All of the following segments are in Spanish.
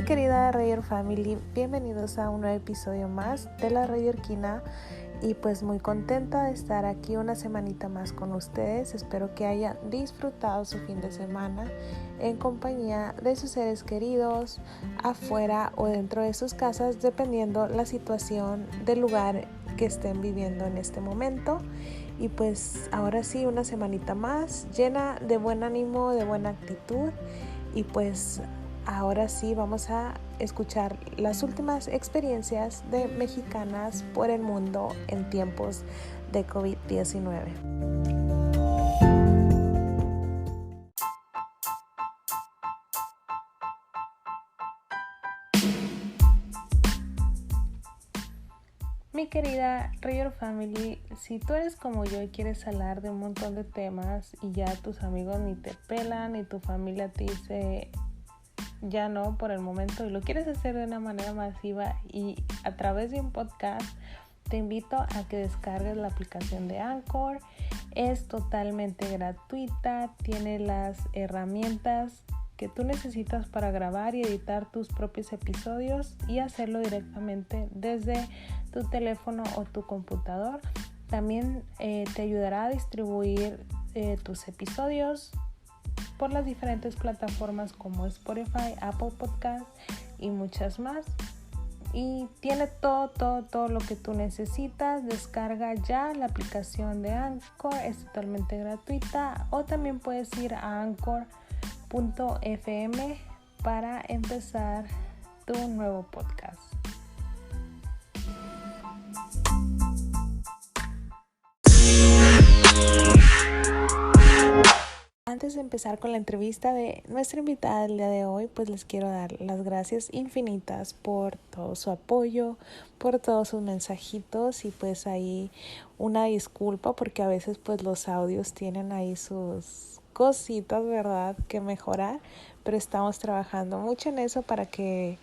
querida Rayer Family, bienvenidos a un nuevo episodio más de la Rayerquina y pues muy contenta de estar aquí una semanita más con ustedes. Espero que hayan disfrutado su fin de semana en compañía de sus seres queridos, afuera o dentro de sus casas, dependiendo la situación del lugar que estén viviendo en este momento. Y pues ahora sí, una semanita más llena de buen ánimo, de buena actitud. Y pues ahora sí vamos a escuchar las últimas experiencias de mexicanas por el mundo en tiempos de COVID-19. Mi querida Rayer Family, si tú eres como yo y quieres hablar de un montón de temas y ya tus amigos ni te pelan y tu familia te dice ya no por el momento y lo quieres hacer de una manera masiva y a través de un podcast, te invito a que descargues la aplicación de Anchor. Es totalmente gratuita, tiene las herramientas que tú necesitas para grabar y editar tus propios episodios y hacerlo directamente desde tu teléfono o tu computador. También te ayudará a distribuir tus episodios por las diferentes plataformas como Spotify, Apple Podcast y muchas más. Y tiene todo lo que tú necesitas. Descarga ya la aplicación de Anchor, es totalmente gratuita, o también puedes ir a anchor.fm para empezar tu nuevo podcast. Antes de empezar con la entrevista de nuestra invitada del día de hoy, pues les quiero dar las gracias infinitas por todo su apoyo, por todos sus mensajitos y pues ahí una disculpa porque a veces pues los audios tienen ahí sus cositas, ¿verdad?, que mejorar, pero estamos trabajando mucho en eso para que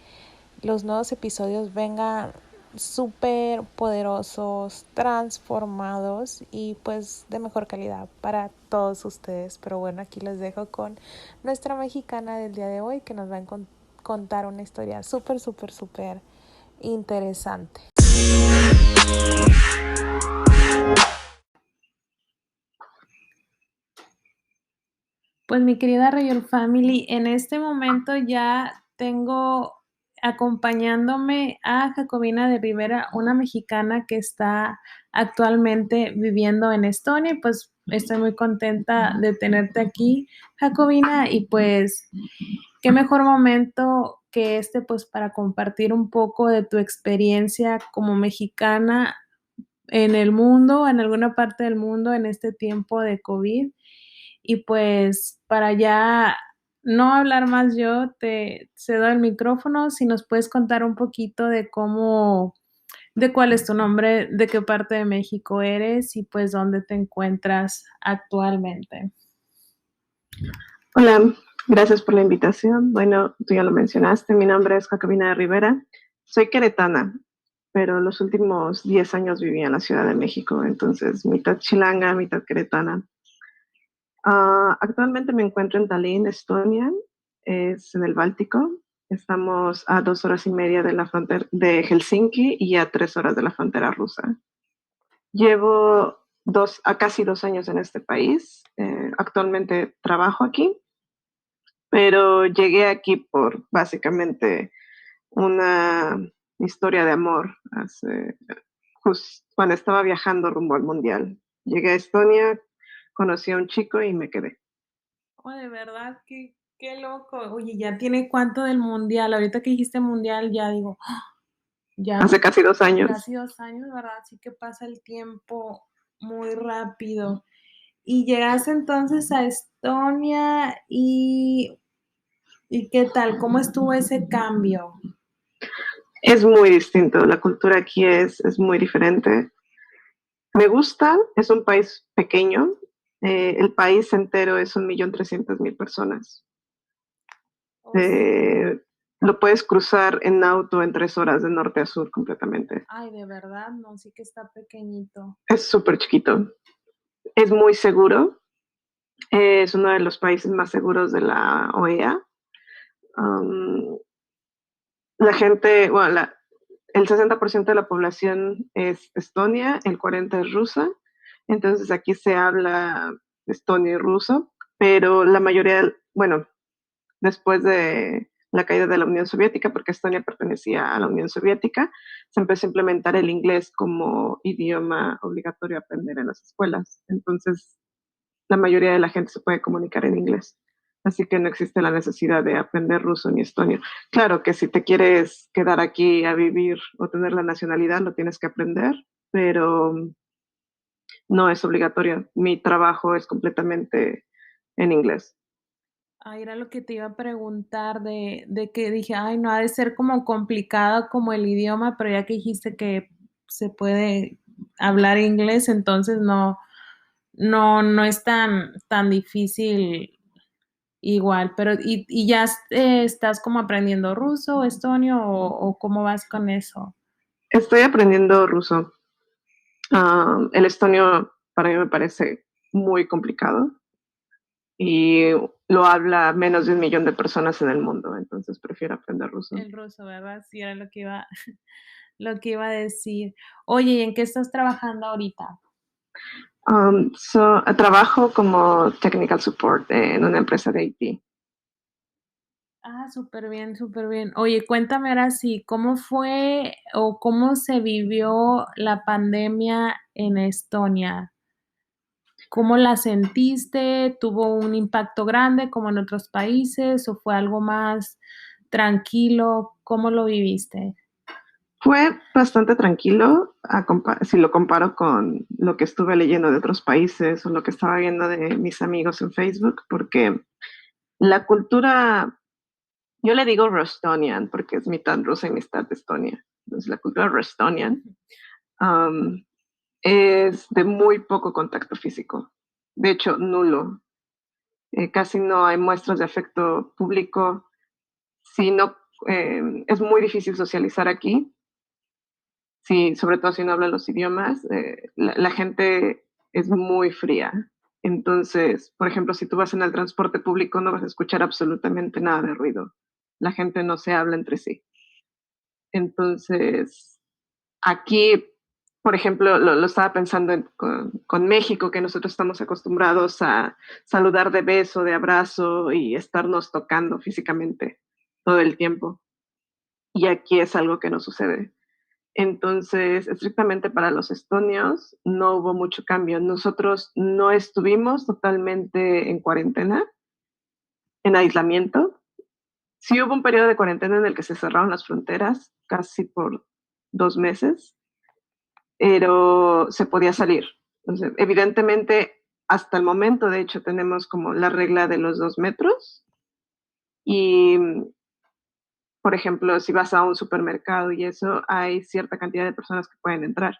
los nuevos episodios vengan súper poderosos, transformados y pues de mejor calidad para todos ustedes. Pero bueno, aquí les dejo con nuestra mexicana del día de hoy que nos va a contar una historia súper interesante. Pues mi querida Rayer Family, en este momento ya tengo acompañándome a Jacobina de Rivera, una mexicana que está actualmente viviendo en Estonia, y pues estoy muy contenta de tenerte aquí, Jacobina, y pues qué mejor momento que este pues para compartir un poco de tu experiencia como mexicana en el mundo, en alguna parte del mundo en este tiempo de COVID. Y pues para ya no hablar más yo, te cedo el micrófono, si nos puedes contar un poquito de cuál es tu nombre, de qué parte de México eres y pues dónde te encuentras actualmente. Hola, gracias por la invitación. Bueno, tú ya lo mencionaste, mi nombre es Jacobina de Rivera, soy queretana, pero los últimos 10 años viví en la Ciudad de México, entonces mitad chilanga, mitad queretana. Actualmente me encuentro en Tallinn, Estonia, es en el Báltico. Estamos a 2 horas y media de la frontera de Helsinki y a 3 horas de la frontera rusa. Llevo casi 2 años en este país. Actualmente trabajo aquí, pero llegué aquí por básicamente una historia de amor cuando estaba viajando rumbo al mundial. Llegué a Estonia, conocí a un chico y me quedé. Oh, de verdad, qué loco. Oye, ¿ya tiene cuánto del mundial? Ahorita que dijiste mundial, ya digo, ya Hace casi 2 años. Casi 2 años, ¿verdad? Sí que pasa el tiempo muy rápido. Y llegaste entonces a Estonia y ¿qué tal? ¿Cómo estuvo ese cambio? Es muy distinto, la cultura aquí es muy diferente. Me gusta, es un país pequeño, el país entero es 1.300.000 personas. Lo puedes cruzar en auto en 3 horas de norte a sur completamente. Ay, de verdad, no, sí que está pequeñito. Es súper chiquito. Es muy seguro. Es uno de los países más seguros de la OEA. La gente, bueno, el 60% de la población es Estonia, el 40% es rusa, entonces aquí se habla estonio y ruso, pero la mayoría, bueno, después de la caída de la Unión Soviética, porque Estonia pertenecía a la Unión Soviética, se empezó a implementar el inglés como idioma obligatorio a aprender en las escuelas. Entonces, la mayoría de la gente se puede comunicar en inglés. Así que no existe la necesidad de aprender ruso ni estonio. Claro que si te quieres quedar aquí a vivir o tener la nacionalidad, lo tienes que aprender, pero no es obligatorio. Mi trabajo es completamente en inglés. Ah, era lo que te iba a preguntar de que dije, ay, no ha de ser como complicado como el idioma, pero ya que dijiste que se puede hablar inglés, entonces no es tan difícil igual. Pero, ¿y ya estás como aprendiendo ruso, estonio o cómo vas con eso? Estoy aprendiendo ruso. El estonio para mí me parece muy complicado y lo habla menos de 1 millón de personas en el mundo, entonces prefiero aprender ruso. El ruso, ¿verdad? Sí, era lo que iba, lo que iba a decir. Oye, ¿y en qué estás trabajando ahorita? Trabajo como technical support en una empresa de IT. Ah, súper bien, súper bien. Oye, cuéntame ahora sí, ¿cómo fue o cómo se vivió la pandemia en Estonia? ¿Cómo la sentiste? ¿Tuvo un impacto grande como en otros países o fue algo más tranquilo? ¿Cómo lo viviste? Fue bastante tranquilo si lo comparo con lo que estuve leyendo de otros países o lo que estaba viendo de mis amigos en Facebook, porque la cultura, yo le digo Rostonian porque es mitad rusa y mitad Estonia. Entonces, la cultura Rostonian um, es de muy poco contacto físico, de hecho, nulo. Casi no hay muestras de afecto público, si no, es muy difícil socializar aquí, sí, sobre todo si no hablan los idiomas, la gente es muy fría. Entonces, por ejemplo, si tú vas en el transporte público no vas a escuchar absolutamente nada de ruido. La gente no se habla entre sí. Entonces, aquí, por ejemplo, lo estaba pensando con México, que nosotros estamos acostumbrados a saludar de beso, de abrazo y estarnos tocando físicamente todo el tiempo. Y aquí es algo que no sucede. Entonces, estrictamente para los estonios no hubo mucho cambio. Nosotros no estuvimos totalmente en cuarentena, en aislamiento. Sí hubo un periodo de cuarentena en el que se cerraron las fronteras casi por 2 meses, pero se podía salir. Entonces, evidentemente, hasta el momento, de hecho, tenemos como la regla de los 2 metros y, por ejemplo, si vas a un supermercado y eso, hay cierta cantidad de personas que pueden entrar.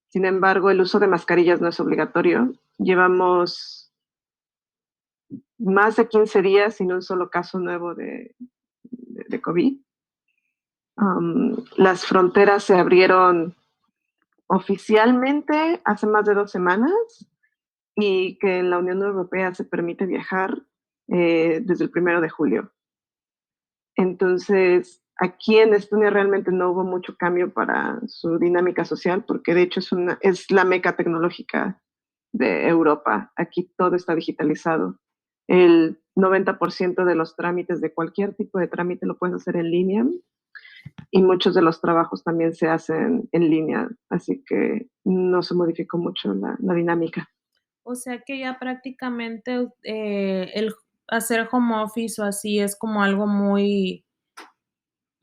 Sin embargo, el uso de mascarillas no es obligatorio. Llevamos más de 15 días sin un solo caso nuevo de COVID. Las fronteras se abrieron oficialmente hace más de 2 semanas y que en la Unión Europea se permite viajar desde el 1 de julio. Entonces, aquí en Estonia realmente no hubo mucho cambio para su dinámica social, porque de hecho es la meca tecnológica de Europa. Aquí todo está digitalizado. El 90% de los trámites, de cualquier tipo de trámite, lo puedes hacer en línea y muchos de los trabajos también se hacen en línea, así que no se modificó mucho la dinámica. O sea que ya prácticamente el hacer home office o así es como algo muy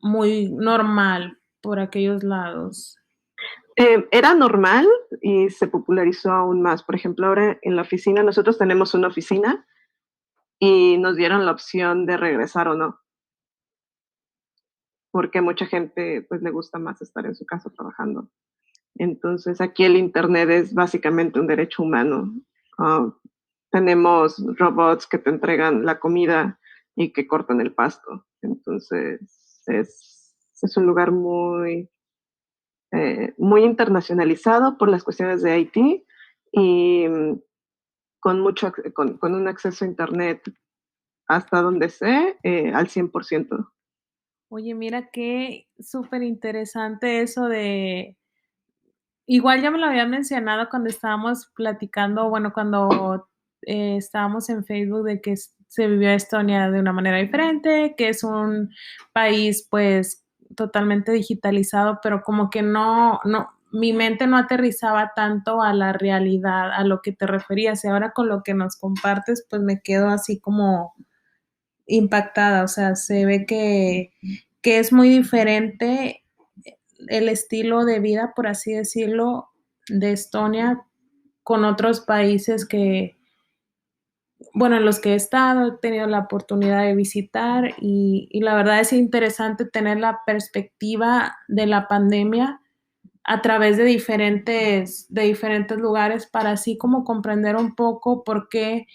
normal por aquellos lados. Era normal y se popularizó aún más. Por ejemplo, ahora en la oficina, nosotros tenemos una oficina y nos dieron la opción de regresar o no, porque a mucha gente pues le gusta más estar en su casa trabajando. Entonces aquí el Internet es básicamente un derecho humano. Uh, Tenemos robots que te entregan la comida y que cortan el pasto. Entonces es un lugar muy internacionalizado por las cuestiones de IT y con un acceso a Internet hasta donde sé al 100%. Oye, mira qué súper interesante eso de igual ya me lo habían mencionado cuando estábamos platicando, bueno, cuando, estábamos en Facebook de que se vivió Estonia de una manera diferente, que es un país, pues, totalmente digitalizado, pero como que no mi mente no aterrizaba tanto a la realidad, a lo que te referías, y ahora con lo que nos compartes, pues, me quedo así como impactada, o sea, se ve que es muy diferente el estilo de vida, por así decirlo, de Estonia con otros países que, bueno, en los que he estado, he tenido la oportunidad de visitar y la verdad es interesante tener la perspectiva de la pandemia a través de diferentes lugares para así como comprender un poco por qué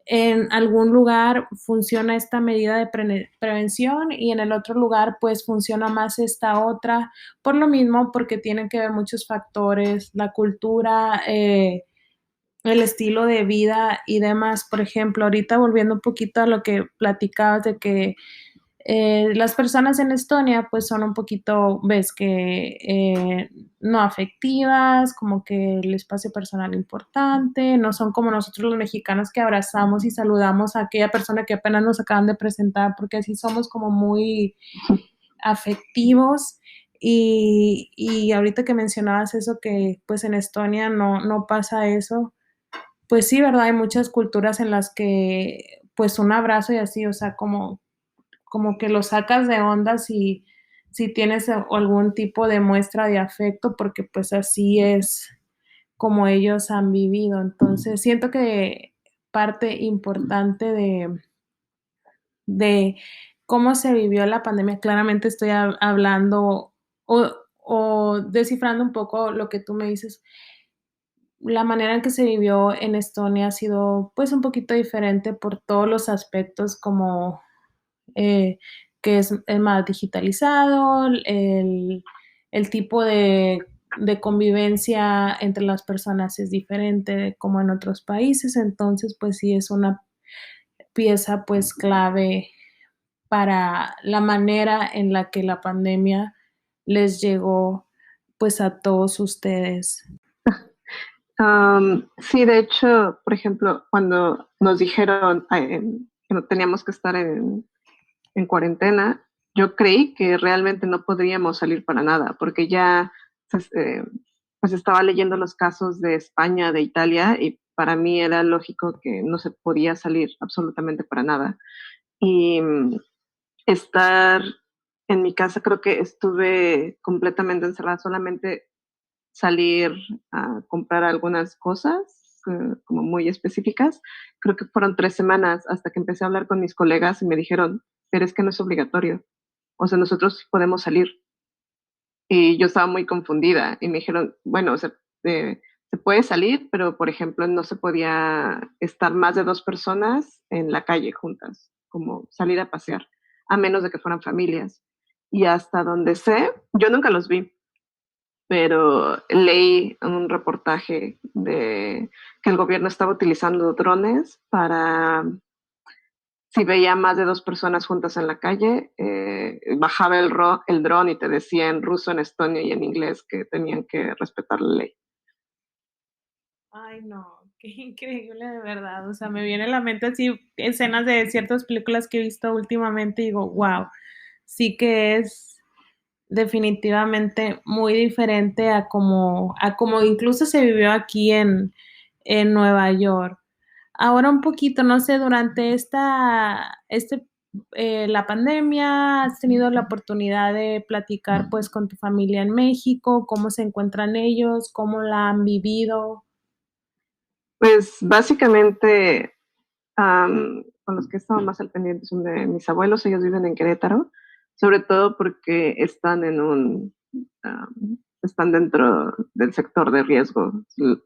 en algún lugar funciona esta medida de prevención y en el otro lugar pues funciona más esta otra, por lo mismo porque tienen que ver muchos factores, la cultura, el estilo de vida y demás. Por ejemplo, ahorita volviendo un poquito a lo que platicabas de que las personas en Estonia pues son un poquito, ves que no afectivas, como que el espacio personal importante, no son como nosotros los mexicanos que abrazamos y saludamos a aquella persona que apenas nos acaban de presentar, porque así somos como muy afectivos. Y ahorita que mencionabas eso, que pues en Estonia no pasa eso, pues sí, ¿verdad? Hay muchas culturas en las que pues un abrazo y así, o sea, como que lo sacas de onda si tienes algún tipo de muestra de afecto, porque pues así es como ellos han vivido. Entonces, siento que parte importante de cómo se vivió la pandemia, claramente estoy hablando o descifrando un poco lo que tú me dices. La manera en que se vivió en Estonia ha sido pues un poquito diferente por todos los aspectos como eh, que es más digitalizado, el tipo de convivencia entre las personas es diferente como en otros países, entonces pues sí es una pieza pues clave para la manera en la que la pandemia les llegó pues a todos ustedes. Sí, de hecho, por ejemplo, cuando nos dijeron que no teníamos que estar en cuarentena, yo creí que realmente no podríamos salir para nada, porque ya pues, pues estaba leyendo los casos de España, de Italia, y para mí era lógico que no se podía salir absolutamente para nada. Y estar en mi casa, creo que estuve completamente encerrada, solamente salir a comprar algunas cosas como muy específicas. Creo que fueron 3 semanas hasta que empecé a hablar con mis colegas y me dijeron, pero es que no es obligatorio. O sea, nosotros sí podemos salir. Y yo estaba muy confundida y me dijeron, bueno, o sea, se puede salir, pero por ejemplo no se podía estar más de 2 personas en la calle juntas, como salir a pasear, a menos de que fueran familias. Y hasta donde sé, yo nunca los vi, pero leí un reportaje de que el gobierno estaba utilizando drones para, si veía más de 2 personas juntas en la calle, bajaba el dron y te decía en ruso, en estonio y en inglés que tenían que respetar la ley. Ay, no, qué increíble de verdad. O sea, me viene a la mente así escenas de ciertas películas que he visto últimamente y digo, wow, sí que es definitivamente muy diferente a como incluso se vivió aquí en Nueva York. Ahora un poquito, no sé, durante la pandemia, ¿has tenido la oportunidad de platicar pues con tu familia en México? ¿Cómo se encuentran ellos? ¿Cómo la han vivido? Pues básicamente con los que he estado más al pendiente son de mis abuelos, ellos viven en Querétaro, sobre todo porque están dentro del sector de riesgo.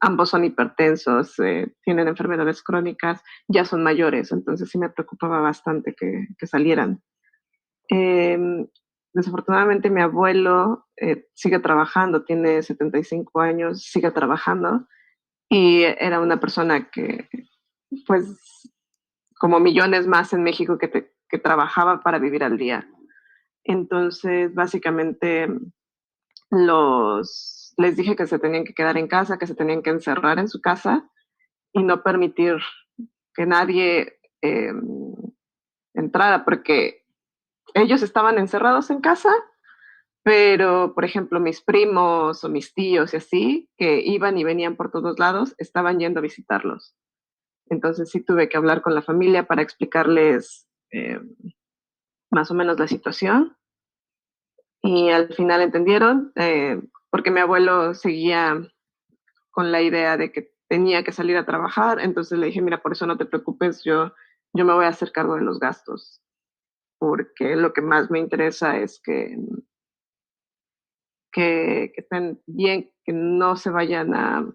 Ambos son hipertensos, tienen enfermedades crónicas, ya son mayores, entonces sí me preocupaba bastante que salieran. Eh, Desafortunadamente mi abuelo sigue trabajando, tiene 75 años, sigue trabajando y era una persona que, pues, como millones más en México que trabajaba para vivir al día. Entonces, básicamente, les dije que se tenían que quedar en casa, que se tenían que encerrar en su casa y no permitir que nadie entrara, porque ellos estaban encerrados en casa, pero, por ejemplo, mis primos o mis tíos y así, que iban y venían por todos lados, estaban yendo a visitarlos. Entonces sí tuve que hablar con la familia para explicarles más o menos la situación y al final entendieron, porque mi abuelo seguía con la idea de que tenía que salir a trabajar, entonces le dije, mira, por eso no te preocupes, yo me voy a hacer cargo de los gastos, porque lo que más me interesa es que estén bien, que no se vayan a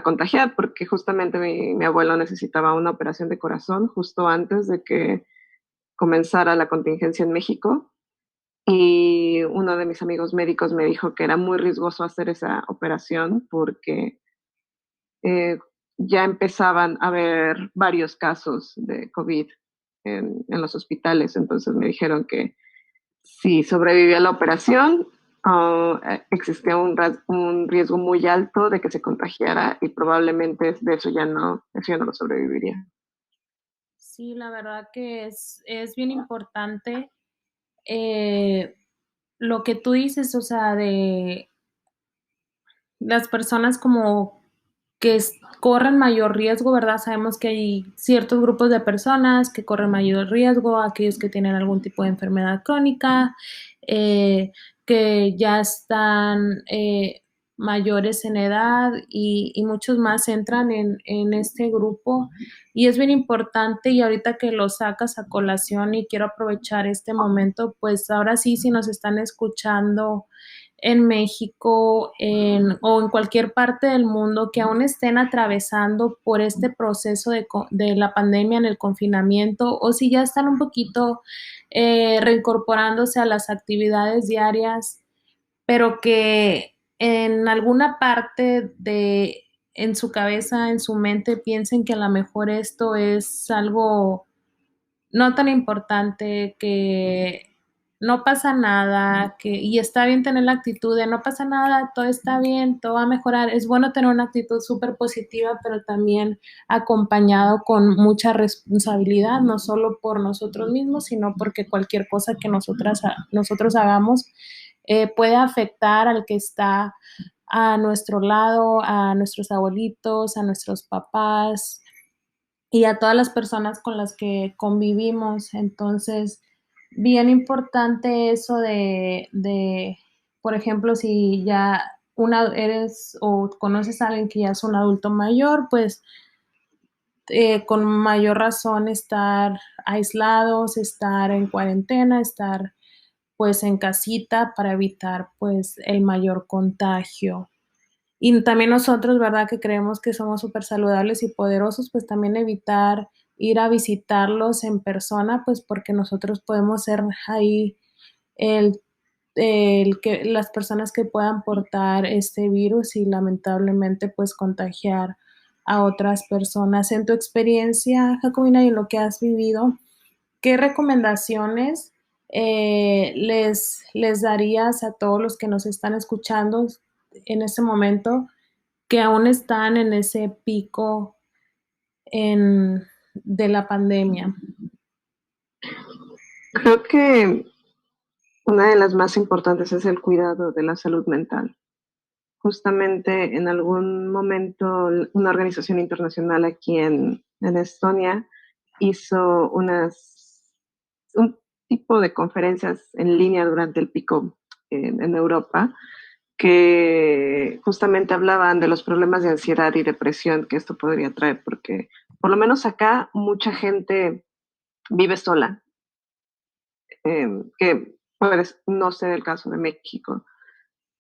contagiar, porque justamente mi abuelo necesitaba una operación de corazón justo antes de que comenzara la contingencia en México. Y uno de mis amigos médicos me dijo que era muy riesgoso hacer esa operación porque eh, ya empezaban a haber varios casos de COVID en los hospitales. Entonces me dijeron que si sobrevivía a la operación, existía un riesgo muy alto de que se contagiara y probablemente de eso ya no lo sobreviviría. Sí, la verdad que es bien importante eh, lo que tú dices, o sea, de las personas como que corren mayor riesgo, ¿verdad? Sabemos que hay ciertos grupos de personas que corren mayor riesgo, aquellos que tienen algún tipo de enfermedad crónica, eh, que ya están mayores en edad y muchos más entran en este grupo. Y es bien importante y ahorita que lo sacas a colación y quiero aprovechar este momento, pues ahora sí, si nos están escuchando en México o en cualquier parte del mundo que aún estén atravesando por este proceso de la pandemia en el confinamiento o si ya están un poquito reincorporándose a las actividades diarias, pero que en alguna parte en su cabeza, en su mente, piensen que a lo mejor esto es algo no tan importante, que no pasa nada, y está bien tener la actitud de no pasa nada, todo está bien, todo va a mejorar. Es bueno tener una actitud súper positiva, pero también acompañado con mucha responsabilidad, no solo por nosotros mismos, sino porque cualquier cosa que nosotros hagamos puede afectar al que está a nuestro lado, a nuestros abuelitos, a nuestros papás, y a todas las personas con las que convivimos. Entonces, bien importante eso por ejemplo, si ya eres o conoces a alguien que ya es un adulto mayor, pues con mayor razón estar aislados, estar en cuarentena, estar pues en casita para evitar pues el mayor contagio. Y también nosotros, ¿verdad? Que creemos que somos súper saludables y poderosos, pues también evitar ir a visitarlos en persona, pues porque nosotros podemos ser ahí el, las personas que puedan portar este virus y lamentablemente pues contagiar a otras personas. En tu experiencia, Jacobina, y en lo que has vivido, ¿qué recomendaciones les darías a todos los que nos están escuchando en este momento que aún están en ese pico de la pandemia? Creo que una de las más importantes es el cuidado de la salud mental. Justamente en algún momento una organización internacional aquí en Estonia hizo un tipo de conferencias en línea durante el pico en Europa que justamente hablaban de los problemas de ansiedad y depresión que esto podría traer, porque por lo menos acá mucha gente vive sola, que puede no ser el caso de México,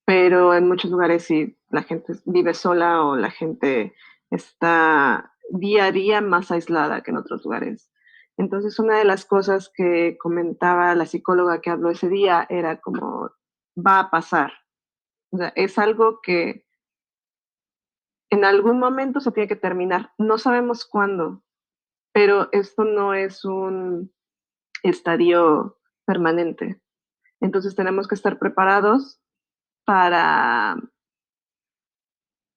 pero en muchos lugares sí la gente vive sola o la gente está día a día más aislada que en otros lugares. Entonces, una de las cosas que comentaba la psicóloga que habló ese día era como, va a pasar. O sea, es algo que en algún momento se tiene que terminar. No sabemos cuándo, pero esto no es un estadio permanente. Entonces tenemos que estar preparados para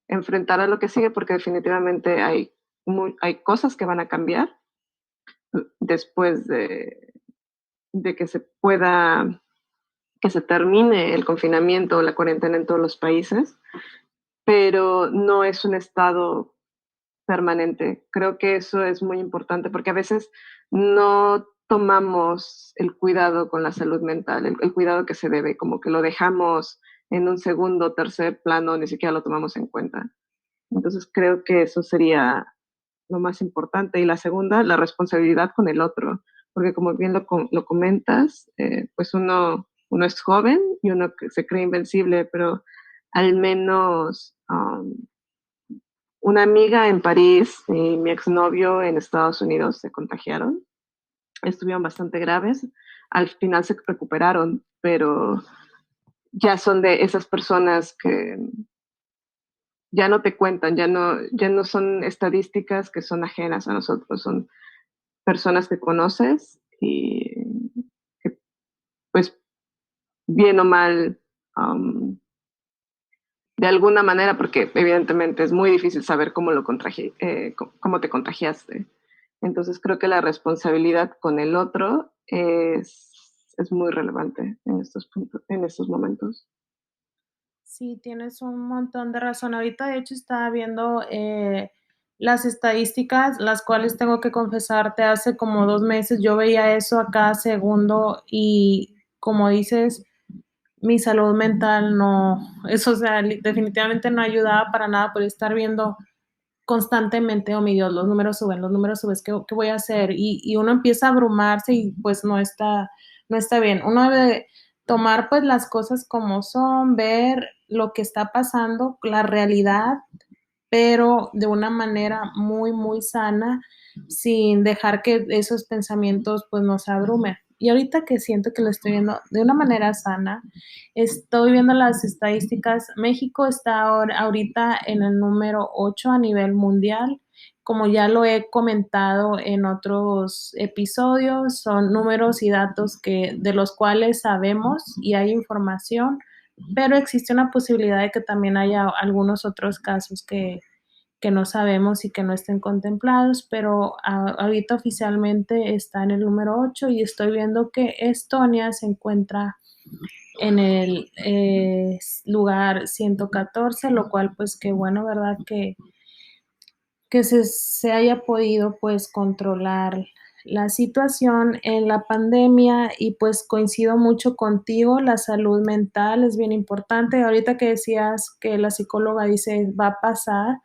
enfrentar a lo que sigue, porque definitivamente hay cosas que van a cambiar después de que se pueda, que se termine el confinamiento o la cuarentena en todos los países, pero no es un estado permanente. Creo que eso es muy importante porque a veces no tomamos el cuidado con la salud mental, el cuidado que se debe, como que lo dejamos en un segundo, tercer plano, ni siquiera lo tomamos en cuenta. Entonces creo que eso sería lo más importante. Y la segunda, la responsabilidad con el otro, porque como bien lo comentas, pues uno es joven y uno que se cree invencible, pero al menos una amiga en París y mi exnovio en Estados Unidos se contagiaron, estuvieron bastante graves, al final se recuperaron, pero ya son de esas personas que ya no te cuentan, ya no son estadísticas que son ajenas a nosotros, son personas que conoces y que, pues, bien o mal, de alguna manera, porque evidentemente es muy difícil saber cómo te contagiaste. Entonces creo que la responsabilidad con el otro es muy relevante en en estos momentos. Sí, tienes un montón de razón. Ahorita, de hecho, estaba viendo las estadísticas, las cuales tengo que confesarte, hace como 2 meses yo veía eso a cada segundo y como dices, mi salud mental no, eso, o sea, definitivamente no ayudaba para nada por estar viendo constantemente, oh mi Dios, los números suben, ¿qué voy a hacer? Y uno empieza a abrumarse y pues no está bien. Uno debe tomar pues las cosas como son, ver lo que está pasando, la realidad, pero de una manera muy, muy sana, sin dejar que esos pensamientos pues nos abrumen. Y ahorita que siento que lo estoy viendo de una manera sana, estoy viendo las estadísticas. México está ahorita en el número 8 a nivel mundial. Como ya lo he comentado en otros episodios, son números y datos de los cuales sabemos y hay información, pero existe una posibilidad de que también haya algunos otros casos que no sabemos y que no estén contemplados, pero ahorita oficialmente está en el número 8 y estoy viendo que Estonia se encuentra en el lugar 114, lo cual pues qué bueno, ¿verdad? Que se haya podido pues controlar la situación en la pandemia y pues coincido mucho contigo, la salud mental es bien importante. Ahorita que decías que la psicóloga dice va a pasar,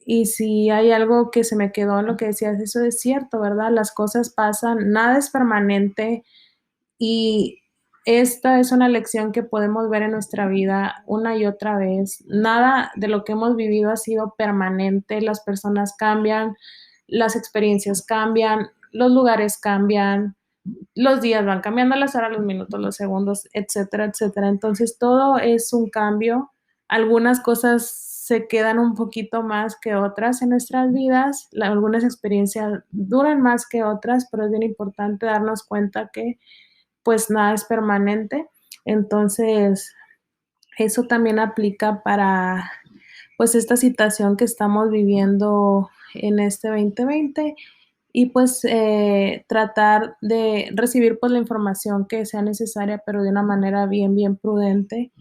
y si hay algo que se me quedó en lo que decías, eso es cierto, ¿verdad? Las cosas pasan, nada es permanente y esta es una lección que podemos ver en nuestra vida una y otra vez. Nada de lo que hemos vivido ha sido permanente, las personas cambian, las experiencias cambian, los lugares cambian, los días van cambiando, las horas, los minutos, los segundos, etcétera, etcétera. Entonces todo es un cambio. Algunas cosas se quedan un poquito más que otras en nuestras vidas, algunas experiencias duran más que otras, pero es bien importante darnos cuenta que pues nada es permanente. Entonces eso también aplica para pues esta situación que estamos viviendo en este 2020 y pues tratar de recibir pues la información que sea necesaria, pero de una manera bien, bien prudente.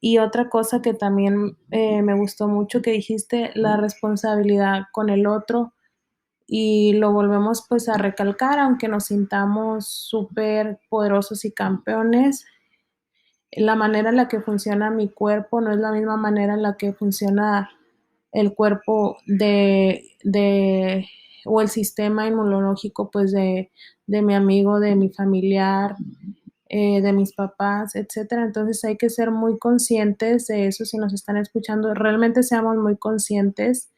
Y otra cosa que también me gustó mucho que dijiste, la responsabilidad con el otro y lo volvemos pues a recalcar, aunque nos sintamos súper poderosos y campeones, la manera en la que funciona mi cuerpo no es la misma manera en la que funciona el cuerpo o el sistema inmunológico, pues, de mi amigo, de mi familiar, de mis papás, etcétera. Entonces hay que ser muy conscientes de eso. Si nos están escuchando, realmente seamos muy conscientes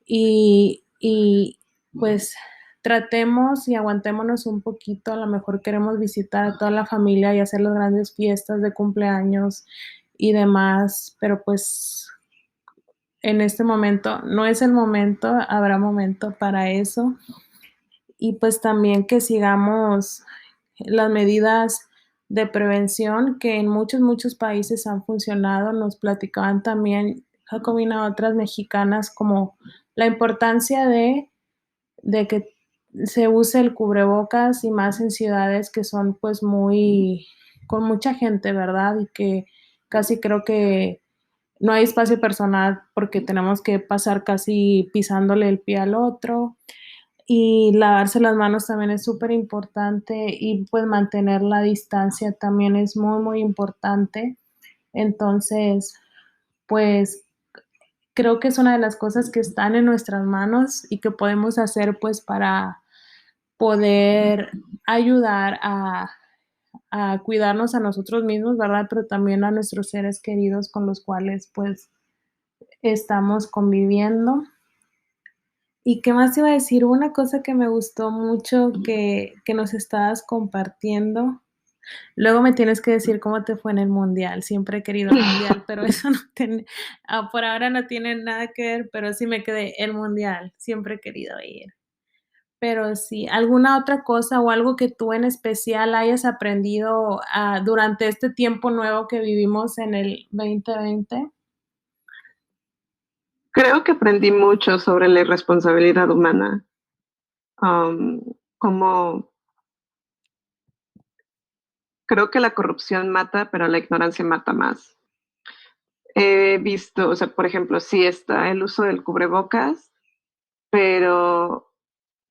y pues tratemos y aguantémonos un poquito. A lo mejor queremos visitar a toda la familia y hacer las grandes fiestas de cumpleaños y demás, pero pues en este momento no es el momento, habrá momento para eso. Y pues también que sigamos las medidas de prevención que en muchos países han funcionado. Nos platicaban también Jacobina, otras mexicanas, como la importancia de que se use el cubrebocas y más en ciudades que son pues muy, con mucha gente, ¿verdad? Y que casi creo que no hay espacio personal porque tenemos que pasar casi pisándole el pie al otro. Y lavarse las manos también es súper importante y pues mantener la distancia también es muy importante. Entonces, pues creo que es una de las cosas que están en nuestras manos y que podemos hacer pues para poder ayudar a cuidarnos a nosotros mismos, ¿verdad? Pero también a nuestros seres queridos con los cuales pues estamos conviviendo. ¿Y qué más iba a decir? Una cosa que me gustó mucho que nos estabas compartiendo. Luego me tienes que decir cómo te fue en el mundial. Siempre he querido el mundial, pero eso no tiene, por ahora no tiene nada que ver, pero sí me quedé el mundial. Siempre he querido ir. Pero sí, ¿alguna otra cosa o algo que tú en especial hayas aprendido durante este tiempo nuevo que vivimos en el 2020? Creo que aprendí mucho sobre la irresponsabilidad humana, um, como creo que la corrupción mata, pero la ignorancia mata más. He visto, o sea, por ejemplo, sí está el uso del cubrebocas, pero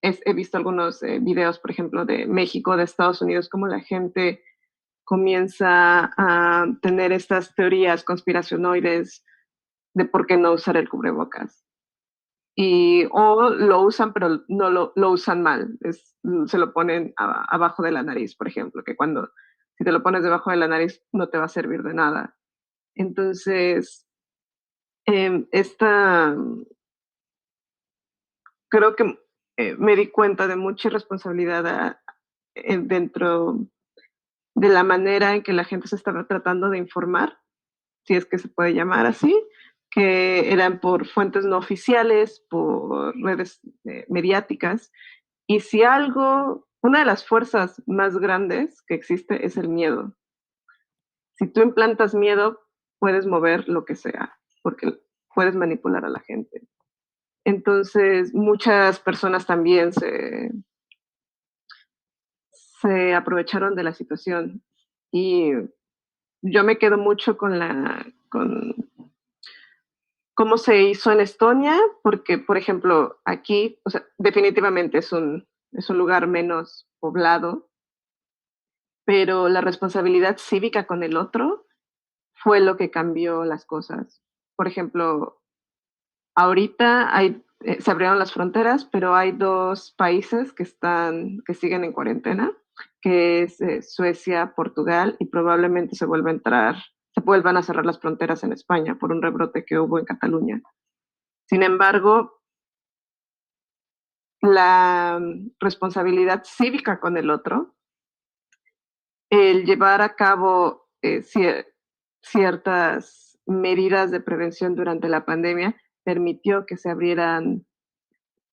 he visto algunos videos, por ejemplo, de México, de Estados Unidos, como la gente comienza a tener estas teorías conspiracionoides de por qué no usar el cubrebocas. Y o lo usan, pero no lo usan mal. Se lo ponen abajo de la nariz, por ejemplo, que cuando si te lo pones debajo de la nariz no te va a servir de nada. Entonces, esta, creo que me di cuenta de mucha irresponsabilidad dentro de la manera en que la gente se estaba tratando de informar, si es que se puede llamar así, que eran por fuentes no oficiales, por redes mediáticas. Y si algo, una de las fuerzas más grandes que existe es el miedo. Si tú implantas miedo, puedes mover lo que sea, porque puedes manipular a la gente. Entonces, muchas personas también se aprovecharon de la situación. Y yo me quedo mucho con cómo se hizo en Estonia, porque, por ejemplo, aquí, o sea, definitivamente es un lugar menos poblado, pero la responsabilidad cívica con el otro fue lo que cambió las cosas. Por ejemplo, ahorita se abrieron las fronteras, pero hay dos países que siguen en cuarentena, que es Suecia, Portugal, y probablemente se vuelvan a cerrar las fronteras en España por un rebrote que hubo en Cataluña. Sin embargo, la responsabilidad cívica con el otro, el llevar a cabo ciertas medidas de prevención durante la pandemia, permitió que se abrieran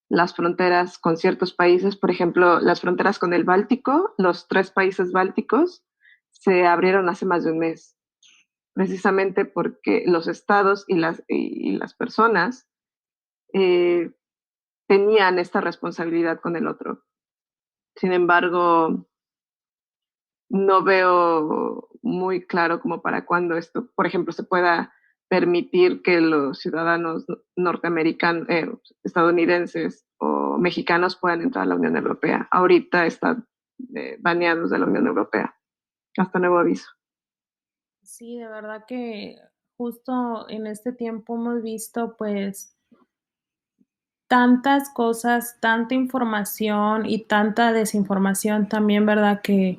las fronteras con ciertos países, por ejemplo, las fronteras con el Báltico, los tres países bálticos se abrieron hace más de un mes, precisamente porque los estados y las personas eh, tenían esta responsabilidad con el otro. Sin embargo, no veo muy claro como para cuándo esto, por ejemplo, se pueda permitir que los ciudadanos norteamericanos, estadounidenses o mexicanos puedan entrar a la Unión Europea. Ahorita están baneados de la Unión Europea, hasta nuevo aviso. Sí, de verdad que justo en este tiempo hemos visto pues tantas cosas, tanta información y tanta desinformación también, ¿verdad? Que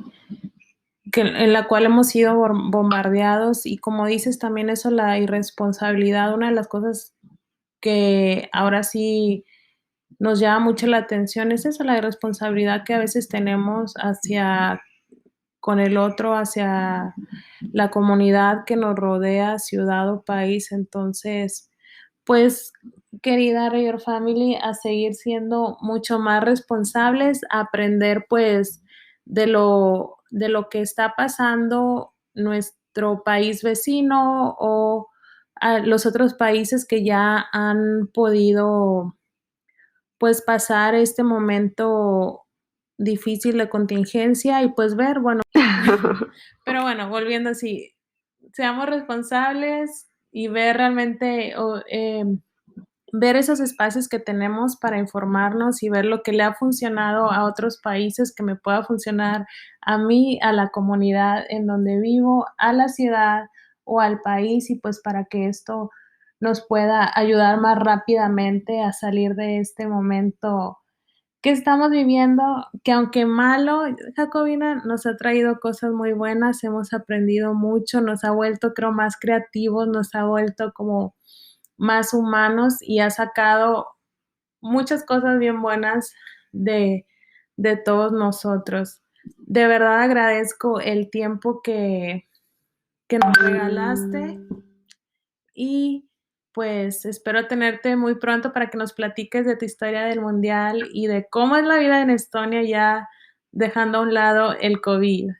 en la cual hemos sido bombardeados y como dices también eso, la irresponsabilidad, una de las cosas que ahora sí nos llama mucho la atención es eso, la irresponsabilidad que a veces tenemos hacia con el otro, hacia la comunidad que nos rodea, ciudad o país. Entonces, pues, querida Rayor Family, a seguir siendo mucho más responsables, a aprender, pues, de lo que está pasando nuestro país vecino o a los otros países que ya han podido pues pasar este momento difícil de contingencia y pues ver, bueno, pero bueno, volviendo así, seamos responsables y ver realmente ver esos espacios que tenemos para informarnos y ver lo que le ha funcionado a otros países que me pueda funcionar a mí, a la comunidad en donde vivo, a la ciudad o al país y pues para que esto nos pueda ayudar más rápidamente a salir de este momento que estamos viviendo, que aunque malo, Jacobina, nos ha traído cosas muy buenas, hemos aprendido mucho, nos ha vuelto, creo, más creativos, nos ha vuelto como más humanos y ha sacado muchas cosas bien buenas de, de todos nosotros. De verdad agradezco el tiempo que nos regalaste y pues espero tenerte muy pronto para que nos platiques de tu historia del mundial y de cómo es la vida en Estonia ya dejando a un lado el COVID.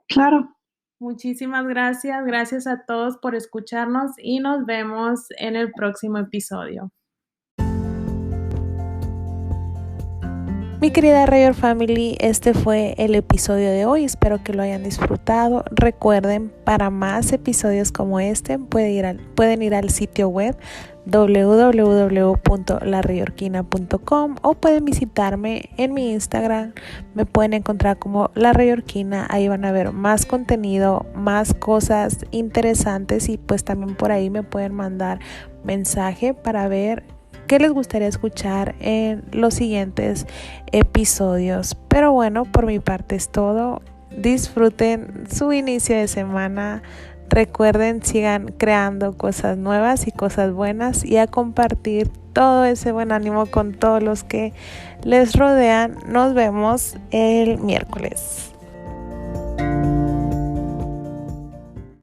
Claro. Muchísimas gracias, gracias a todos por escucharnos y nos vemos en el próximo episodio. Mi querida Rayor Family, este fue el episodio de hoy, espero que lo hayan disfrutado. Recuerden, para más episodios como este pueden ir al sitio web www.larrayorquina.com o pueden visitarme en mi Instagram, me pueden encontrar como La Rayorquina, ahí van a ver más contenido, más cosas interesantes y pues también por ahí me pueden mandar mensaje para ver qué les gustaría escuchar en los siguientes episodios. Pero bueno, por mi parte es todo. Disfruten su inicio de semana. Recuerden, sigan creando cosas nuevas y cosas buenas y a compartir todo ese buen ánimo con todos los que les rodean. Nos vemos el miércoles.